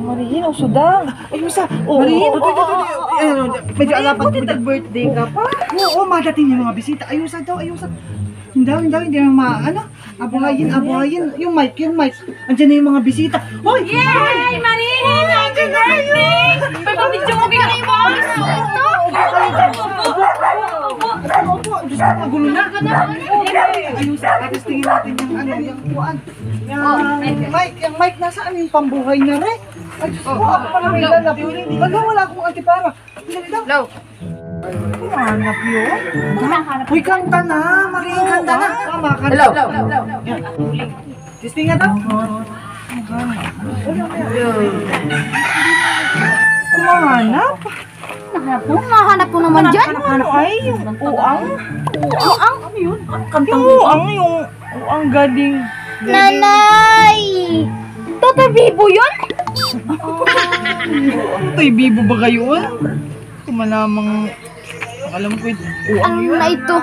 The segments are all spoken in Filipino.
Marihin, uso daw. Ay, Misa, Marihin, medyo alapan Buti birthday ka pa. Oo, madating yung mga bisita. Ayusan daw, ayusan. Hindi naman ano, abuhayin. Yung mic. Andiyan na yung mga bisita. Hoy! Yay! Marihin! Happy birthday! Pagpapidyo mo kayo mo! Opo, Diyos ko, magulo na. Ayusan, tapos tingin natin yung kuwan. Yung mic, nasaan yung pambuhay na rin? Ay, Diyos ko, ako pala may lalap. Wala akong antipara. Low. Hanap yun? Uy, kanta na! Marihin, kanta na! Hello. Testing nga daw? Kumahanap? Nahanap ko naman dyan. Hanap ay yung uang. Uang? Ano yun? Yung uang, uang gading. Nanay! Toto Bibo yun? Ano tayo, bibo ba kayo? Malamang, alam ko ito. Uang Ano yun. na ito?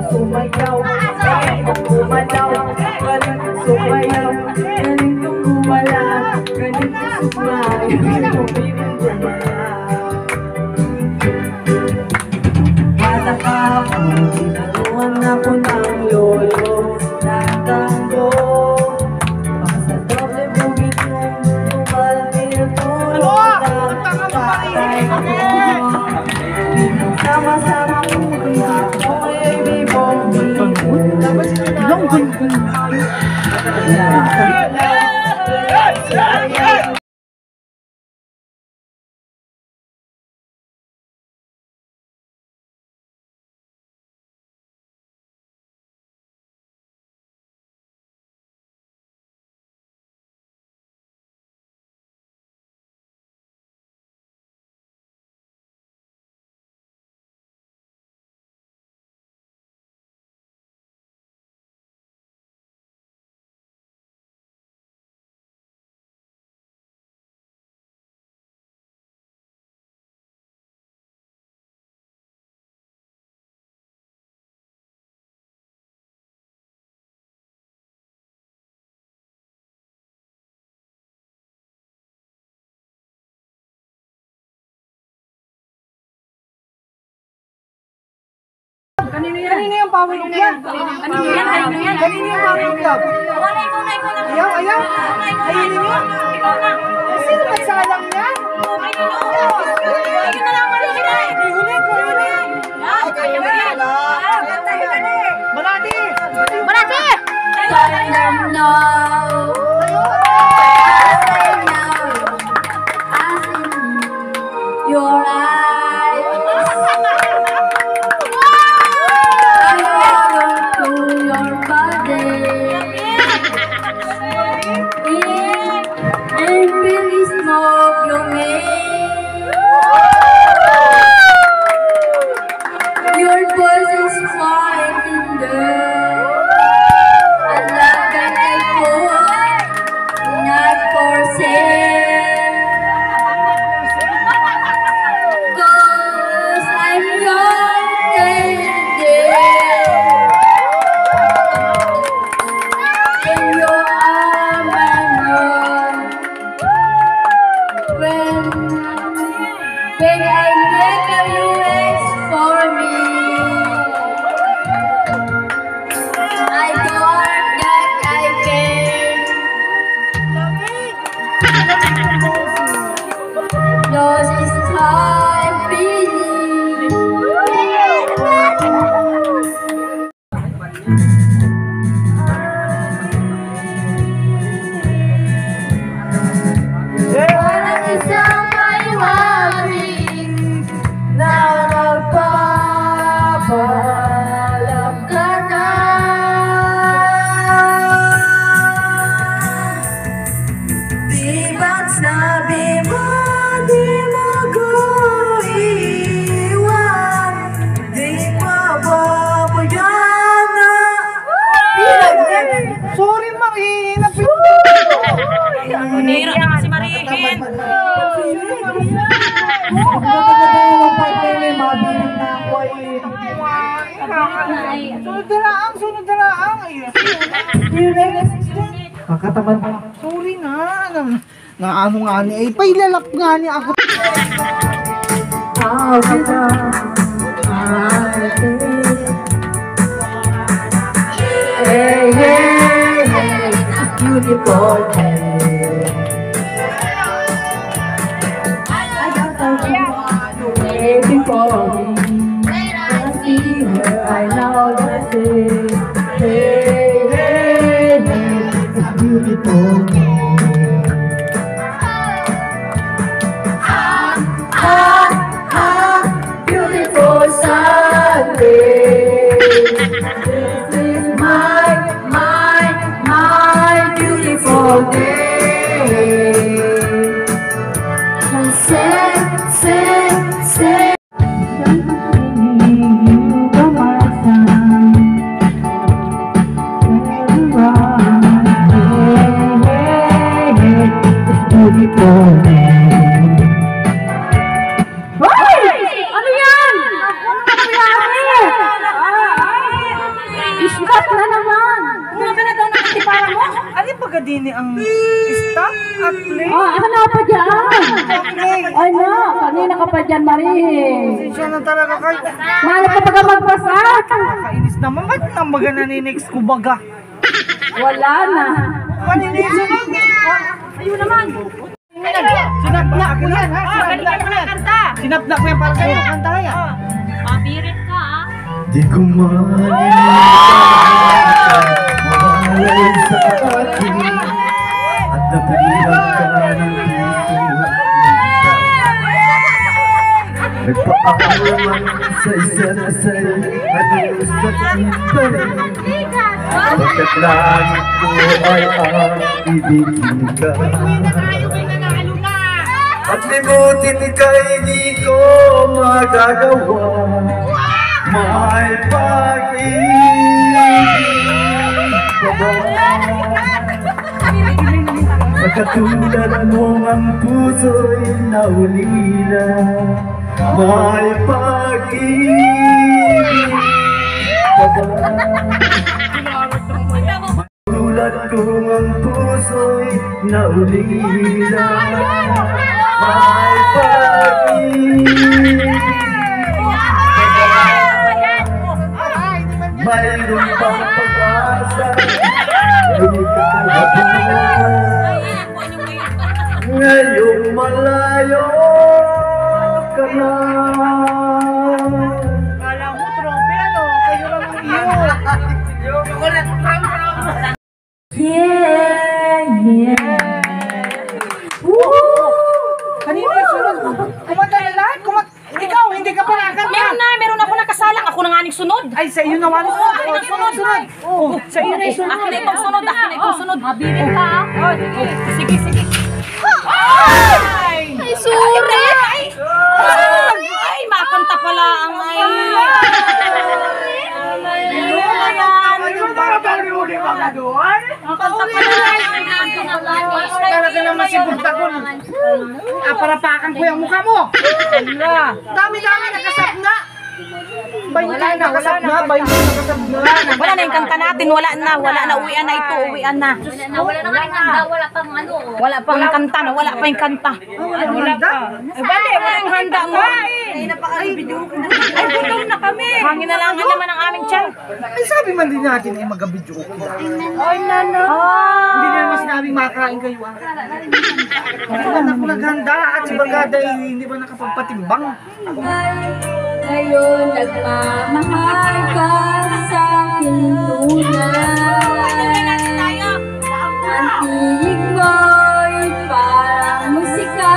Sumayaw, umalaw, ganitong sumayaw, ganitong gumala, ganitong sumayaw, bata ka ako, tinaruan ako ng lolo, tatanggo, basta doble bugit mo, tumalaki ako, tatay ko, sama-sama ko, ako ay bibong, Ilang ganyan? Kanino yung power of love? Kanino yung power of love? Ayaw? Ayun yun? Sino nagsalang niya? Malati! Malaki! Your eyes, I to your body, and really smoke your name. Your voice is flying in the I love that I Sunod na lang, sunod na lang. Kakatamad. Sorry na. Naano nga ni ay pailalap nga ni ako. How did hey, hey, hey, it's beautiful day. I got someone waiting for me. When I see her, I know that hey, hey, hey, it's beautiful day. Beautiful Sunday. This is my beautiful day. And say, you are my sun. Hey, hey, hey, it's beautiful day. Ano yan? Ano nangyari? Stop na naman! Kung ka na daw nakatipara mo? Ano yung pagkadini ang stop at play? Ako na pa dyan! Play. Ay na, kanina ka pa dyan, Marie. Siya na talaga kayo. Mahal ka pa magpasa. Kainis naman. Ba't nambaga naninix ko baga? Wala na. Maninis na Ayun naman. Sinapla ko yan ha. Sinapla ko yan. Sinapla ko yan para kayo. Kanta yan. Papirit ka ah. Di ko mahalay sa akin at napilang ka ng puso. Nagpaakaman sa isa't isa at iusap kita rin. Pagkat langit ko ay ang ibigin ka. At limutin ka'y di ko magagawa. May pag-ibig ka ba? Sa katulad mo ang puso'y naulila. May pag-ibig ka ba? Tulad ko ang puso'y naulila. May pag-ibig. Mayroon pang pag-asa. Ngayong malayo ka na. Kala mo, trope ano? Kayo lang ang iyo. Yeah, yeah. Kanina yung sunod. Kumanta na lahat. Ikaw, hindi ka pa nakakanta. Meron ako nakasalang. Ako na nga ning sunod. Ay, sa iyo naman. Sunod. Sa iyo na yung sunod. Akin na itong sunod. Mabilis ka ah. Sige. Ay, sorry. Ay, makanta pala ang ay. Talaga naman si Bugtagon. Aparapakan ko yung mukha mo. Dami-dami nakasap na. Wala na. Wala na yung kanta natin. Wala na. Uwian na ito. Uwian na. Wala na nga kanta, wala pang ano. Wala pang kanta na. Wala pa yung kanta. Wala pa. Wala yung handa mo. Ay, gutom na kami. Hangin na lang naman ang aming tiyan. Ay, sabi man din natin ay mag-video okay lang. Ay, nana. Hindi na naman sinabing makakain kayo. Wala na kung naghanda at si Bagada hindi ba nakapagpatimbang? Ngayon nagmamahal ka sa akin tunay. Ang tinig mo'y parang musika,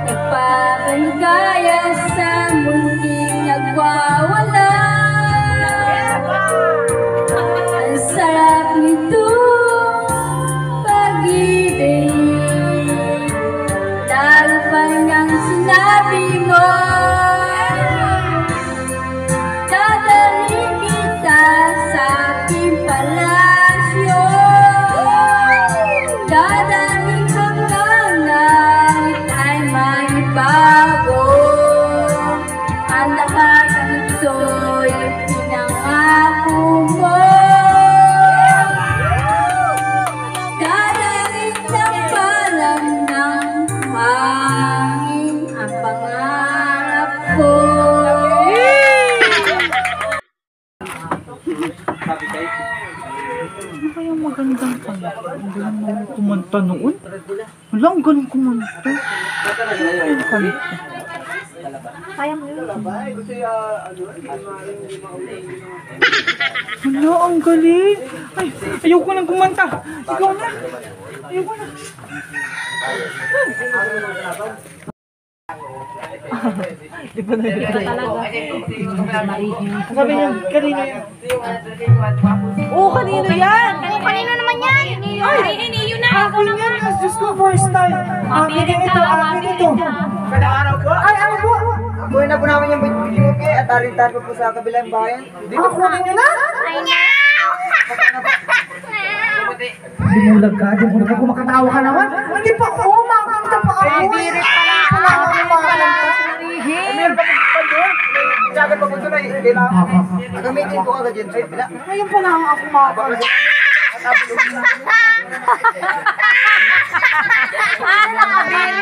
nagpapaligaya sa munting nagwawala. Ang sarap nito pag-ibig, lalo pa ngang sinabi mo. Dadalhin kita sa aking palasyo, dadalhin hanggang langit ay may bago. Ang lahat ng ito'y pinangarap. Sino kayang magandang kanta? Ang galing naman kumanta noon. Wala, ang galing kumanta. Sino kayang kanta? Kaya mo yun. Wala, ang galing. Ay, ayoko nang kumanta. Ikaw na. Ayoko na. Di ba na yun? Sabi niya, kanina yan. Oo, kanino yan? Kanino naman yan? Ay, yun na. Akin yan, Diyos ko, first time. Akin ito. Kada araw po. Ay, ano po? Kunin na po namin yung video at arintan po sa kabilang bayan. Dito kunin nyo na. Dimulag ka, kumakatawa ka naman. Hindi pa ako, makakanta pa ako. Ay, birit pala. Meron pa po doon. May jacket pa po doon ay kailangan. Gamitin ko agad yun sa kabila. Ngayon pa lang ako makakanta. Ah, nakabili.